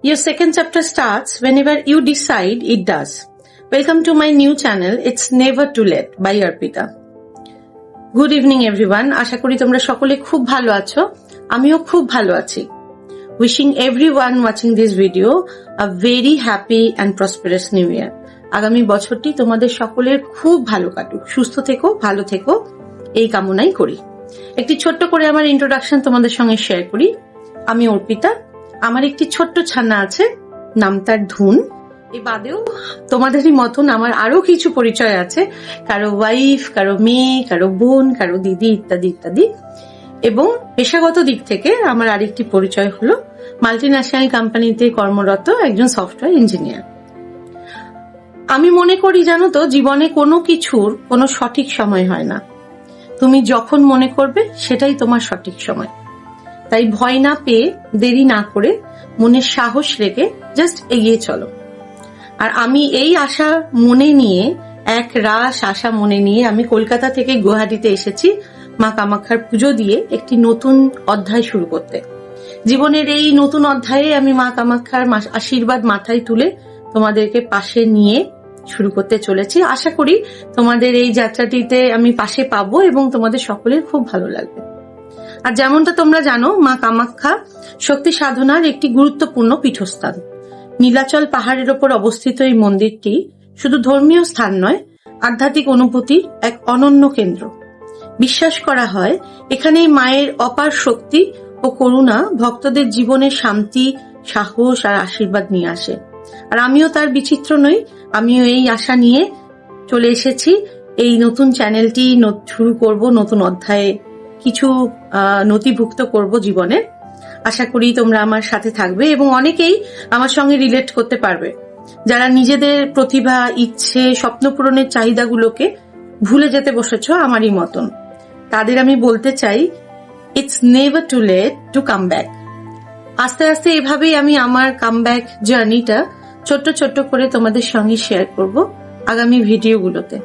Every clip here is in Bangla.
Your second chapter starts whenever you decide it does. Welcome to my new channel, It's Never Too Late by Arpita. Good evening everyone. আশা করি তোমরা সকলে খুব ভালো আছো। আমিও খুব ভালো আছি। Wishing everyone watching this video a very happy and prosperous new year. আগামী বছরটি তোমাদের সকলের খুব ভালো কাটুক, সুস্থ থেকো, ভালো থেকো, এই কামনাই করি। একটি ছোট্ট করে আমার ইন্ট্রোডাকশন তোমাদের সঙ্গে শেয়ার করি। আমি অর্পিতা। আমার একটি ছোট্ট ছানা আছে, নাম তার ধুন। এ বাদেও তোমাদেরই মতন আমার আরো কিছু পরিচয় আছে, কারো ওয়াইফ, কারো মেয়ে, কারো বোন, কারো দিদি ইত্যাদি ইত্যাদি। এবং পেশাগত দিক থেকে আমার আরেকটি পরিচয় হলো মাল্টিন্যাশনাল কোম্পানিতে কর্মরত একজন সফটওয়্যার ইঞ্জিনিয়ার। আমি মনে করি জানো তো, জীবনে কোনো কিছুর কোনো সঠিক সময় হয় না। তুমি যখন মনে করবে সেটাই তোমার সঠিক সময়। তাই ভয় না পেয়ে, দেরি না করে, মনে সাহস রেখে জাস্ট এগিয়ে চলো। আর আমি এই আশা মনে নিয়ে, এক রাস আশা মনে নিয়ে আমি কলকাতা থেকে গুয়াহাটিতে এসেছি মা কামাখ্যার পুজো দিয়ে একটি নতুন অধ্যায় শুরু করতে। জীবনের এই নতুন অধ্যায়ে আমি মা কামাখ্যার আশীর্বাদ মাথায় তুলে তোমাদেরকে পাশে নিয়ে শুরু করতে চলেছি। আশা করি তোমাদের এই যাত্রাটিতে আমি পাশে পাবো এবং তোমাদের সকলের খুব ভালো লাগবে। আর যেমনটা তোমরা জানো, মা কামাখ্যা শক্তি সাধনার একটি গুরুত্বপূর্ণ পীঠস্থান। নীলাচল পাহাড়ের ওপর অবস্থিত এই মন্দিরটি শুধু ধর্মীয় স্থান নয়, আধ্যাত্মিক অনুভূতির এক অনন্য কেন্দ্র। বিশ্বাস করা হয় এখানেই মায়ের অপার শক্তি ও করুণা ভক্তদের জীবনে শান্তি, সাহস আর আশীর্বাদ নিয়ে আসে। আর আমিও তার বিচিত্র নই। আমিও এই আশা নিয়ে চলে এসেছি। এই নতুন চ্যানেলটি শুরু করব, নতুন অধ্যায়ে কিছু নথিভুক্ত করব জীবনে। আশা করি তোমরা আমার সাথে থাকবে এবং অনেকেই আমার সঙ্গে রিলেট করতে পারবে, যারা নিজেদের প্রতিভা, ইচ্ছে, স্বপ্ন পূরণের চাহিদাগুলোকে ভুলে যেতে বসেছো আমারই মতন। তাদের আমি বলতে চাই, it's never too late to come back. আস্তে আস্তে এভাবেই আমি আমার কামব্যাক জার্নিটা ছোট্ট ছোট্ট করে তোমাদের সঙ্গে শেয়ার করব আগামী ভিডিওগুলোতে।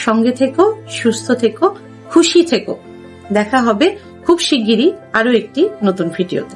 সঙ্গে থেকো, সুস্থ থেকো, খুশি থেকো। দেখা হবে খুব শিগগিরই আরো একটি নতুন ভিডিওতে।